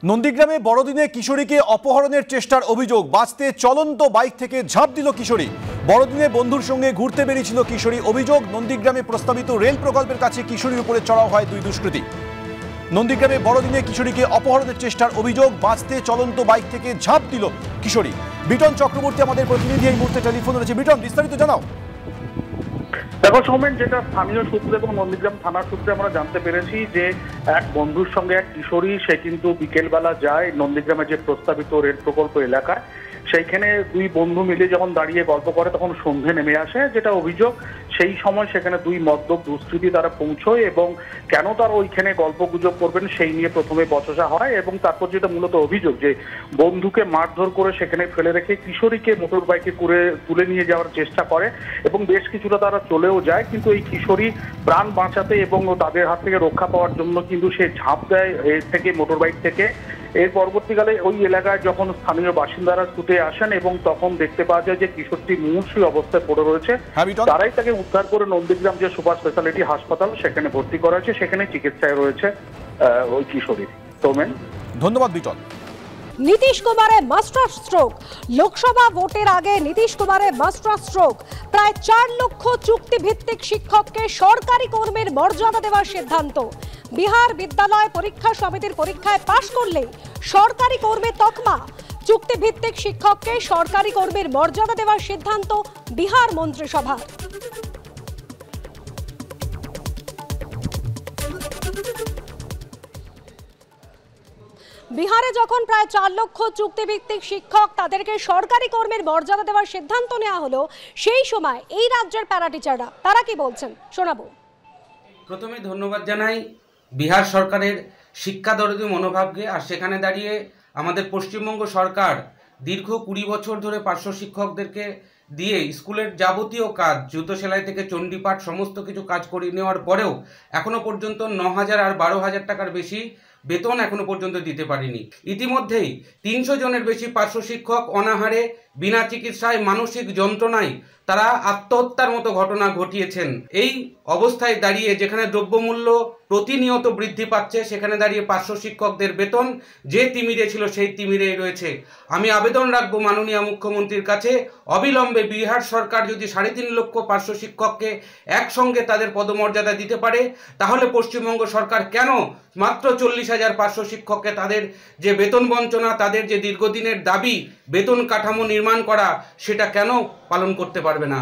নন্দীগ্রামে বড়দিনে কিশোরীকে অপহরণের চেষ্টার অভিযোগ। বাঁচতে চলন্ত বাইক থেকে ঝাঁপ দিল কিশোরী। বড়দিনে বন্ধুর সঙ্গে ঘুরতে বেরিয়েছিল কিশোরী। অভিযোগ, নন্দীগ্রামে প্রস্তাবিত রেল প্রকল্পের কাছে কিশোরীর উপরে চড়াও হয় দুই দুষ্কৃতী। নন্দীগ্রামে বড়দিনে কিশোরীকে অপহরণের চেষ্টার অভিযোগ। বাঁচতে চলন্ত বাইক থেকে ঝাঁপ দিল কিশোরী। বিটন চক্রবর্তী আমাদের প্রতিনিধি এই মুহূর্তে টেলিফোন রয়েছে। বিটন, বিস্তারিত জানাও। দেখো সৌমেন, যেটা স্থানীয় সূত্রে এবং নন্দীগ্রাম থানার সূত্রে আমরা জানতে পেরেছি যে এক বন্ধুর সঙ্গে এক কিশোরী, সে কিন্তু বিকেলবেলা যায় নন্দীগ্রামে যে প্রস্তাবিত রেল প্রকল্প এলাকায়। সেইখানে দুই বন্ধু মিলে যখন দাঁড়িয়ে গল্প করে তখন সন্ধে নেমে আসে, যেটা অভিযোগ। সেই সময় সেখানে দুই মদ্যপ দুষ্কৃতী তারা পৌঁছয় এবং কেন তারা ওইখানে গল্প গুজব করবেন সেই নিয়ে প্রথমে বচসা হয় এবং তারপর যেটা মূলত অভিযোগ যে বন্ধুকে মারধর করে সেখানে ফেলে রেখে কিশোরীকে মোটর বাইকে করে তুলে নিয়ে যাওয়ার চেষ্টা করে এবং বেশ কিছুটা তারা চলেও যায়। কিন্তু এই কিশোরী প্রাণ বাঁচাতে এবং তাদের হাত থেকে রক্ষা পাওয়ার জন্য কিন্তু সে ঝাঁপ দেয় এর থেকে, মোটর বাইক থেকে। এর পরবর্তীকালে ওই এলাকায় যখন স্থানীয় বাসিন্দারা ছুটে আসেন এবং তখন দেখতে পাওয়া যায় যে কিশোরটি মুমূর্ষু অবস্থায় পড়ে রয়েছে। তারাই তাকে উদ্ধার করে নন্দীগ্রাম যে সুপার স্পেশালিটি হাসপাতাল সেখানে ভর্তি করা হয়েছে, সেখানে চিকিৎসায় রয়েছে ওই কিশোরী। সৌমেন, ধন্যবাদ বিটন। নীতিশ কুমারের মাস্টার স্ট্রোক। লোকসভা ভোটের আগে নীতিশ কুমারের মাস্টার স্ট্রোক। প্রায় 4 লক্ষ চুক্তিভিত্তিক শিক্ষককে সরকারি কর্মীর মর্যাদা দেওয়ার সিদ্ধান্ত। বিহার বিদ্যালয় পরীক্ষা সমিতির পরীক্ষায় পাশ করলে সরকারি কর্মীর তকমা। চুক্তিভিত্তিক শিক্ষককে সরকারি কর্মীর মর্যাদা দেওয়ার সিদ্ধান্ত বিহার মন্ত্রিসভার। বিহারে যখন প্রায় 4 লক্ষ চুক্তিভিত্তিক শিক্ষক, তাদেরকে সরকারি কর্মীর মর্যাদা দেওয়ার সিদ্ধান্ত নেওয়া হলো, সেই সময় এই রাজ্যের প্যারা টিচাররা তারা কি বলছেন শোনাবো। প্রথমে ধন্যবাদ জানাই বিহার সরকারের শিক্ষা দরদি মনোভাবকে। আর সেখানে দাঁড়িয়ে আমাদের পশ্চিমবঙ্গ সরকার দীর্ঘ 20 বছর ধরে পার্শ্ব শিক্ষকদেরকে দিয়ে স্কুলের যাবতীয় কাজ, জুতো সেলাই থেকে চণ্ডীপাঠ সমস্ত কিছু কাজ করে নেওয়ার পরেও এখনো পর্যন্ত 9,000 আর 12,000 টাকার বেশি বেতন এখনো পর্যন্ত দিতে পারেনি। ইতিমধ্যেই 300 জনের বেশি পার্শ্ব শিক্ষক অনাহারে, বিনা চিকিৎসায়, মানসিক যন্ত্রণায় তারা আত্মহত্যার মতো ঘটনা ঘটিয়েছেন। এই অবস্থায় দাঁড়িয়ে যেখানে দ্রব্যমূল্য প্রতিনিয়ত বৃদ্ধি পাচ্ছে, সেখানে দাঁড়িয়ে পার্শ্ব শিক্ষকদের বেতন যে তিমিরে ছিল সেই তিমিরেই রয়েছে। আমি আবেদন রাখবো মাননীয় মুখ্যমন্ত্রীর কাছে, অবিলম্বে বিহার সরকার যদি 3.5 লক্ষ পার্শ্ব শিক্ষককে একসঙ্গে তাদের পদমর্যাদা দিতে পারে, তাহলে পশ্চিমবঙ্গ সরকার কেন মাত্র 40,000 পার্শ্ব শিক্ষককে তাদের যে বেতন বঞ্চনা, তাদের যে দীর্ঘদিনের দাবি বেতন কাঠামো নির্মাণ করা, সেটা কেন পালন করতে পারবে না?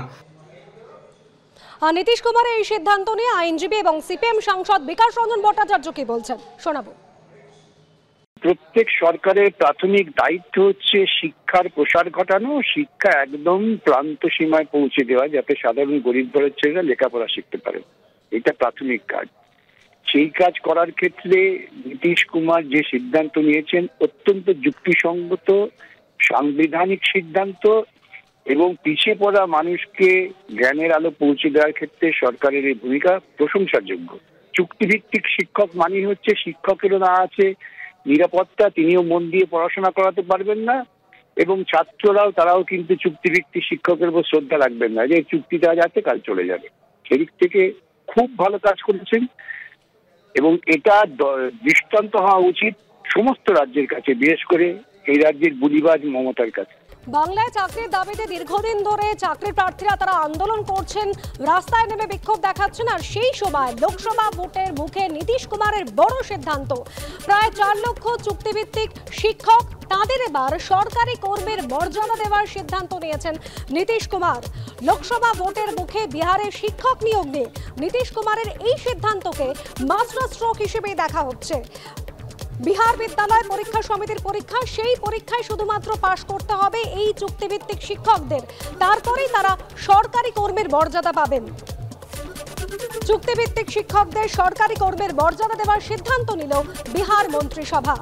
নীতিশ কুমারের এই সিদ্ধান্ত নিয়ে আইনজীবী এবং সিপিএম সাংসদ বিকাশ রঞ্জন ভট্টাচার্য কি বলছেন শোনাবো। প্রত্যেক সরকারের প্রাথমিক দায়িত্ব হচ্ছে শিক্ষার প্রসার ঘটানো, শিক্ষা একদম প্রান্ত সীমায় পৌঁছে দেওয়া, যাতে সাধারণ গরিব ঘরের ছেলেরা লেখাপড়া শিখতে পারে। এটা প্রাথমিক কাজ। সেই কাজ করার ক্ষেত্রে নীতিশ কুমার যে সিদ্ধান্ত নিয়েছেন অত্যন্ত যুক্তিসঙ্গত, সাংবিধানিক সিদ্ধান্ত এবং পিছিয়ে পড়া মানুষকে জ্ঞানের আলো পৌঁছে দেওয়ার ক্ষেত্রে সরকারের এই ভূমিকা প্রশংসার যোগ্য। চুক্তিভিত্তিক শিক্ষক মানে হচ্ছে শিক্ষকেরও না আছে নিরাপত্তা, তিনিও মন দিয়ে পড়াশোনা করাতে পারবেন না এবং ছাত্ররাও তারাও কিন্তু চুক্তিভিত্তিক শিক্ষকের উপর শ্রদ্ধা রাখবেন না, যে চুক্তিটা যাচ্ছে কাল চলে যাবে। সেদিক থেকে খুব ভালো কাজ করেছেন এবং এটা দৃষ্টান্ত হওয়া উচিত সমস্ত রাজ্যের কাছে, বিশেষ করে এই রাজ্যের বুলিবাজ মমতার কাছে। বাংলায় চাকরির দাবিতে দীর্ঘদিন ধরে চাকরির প্রার্থীরা তারা আন্দোলন করছেন, রাস্তায় নেমে বিক্ষোভ দেখাচ্ছেন। আর সেই সময় লোকসভা ভোটের মুখে নীতিশ কুমারের বড় সিদ্ধান্ত। প্রায় 4 লক্ষ চুক্তিভিত্তিক শিক্ষক, তাদের এবার সরকারি কর্মীর মর্যাদা দেওয়ার সিদ্ধান্ত নিয়েছেন নীতিশ কুমার। লোকসভা ভোটের মুখে বিহারের শিক্ষক নিয়োগ নিয়ে নীতিশ কুমারের এই সিদ্ধান্তকে মাস্টার স্ট্রোক হিসেবেই দেখা হচ্ছে। বিহার বিদ্যালয় পরীক্ষা সমিতির পরীক্ষা, সেই পরীক্ষায় শুধুমাত্র পাশ করতে হবে এই চুক্তিভিত্তিক শিক্ষকদের, তারপরেই তারা সরকারি কর্মীর মর্যাদা পাবেন। চুক্তিভিত্তিক শিক্ষকদের সরকারি কর্মীর মর্যাদা দেওয়ার সিদ্ধান্ত নিল বিহার মন্ত্রিসভা।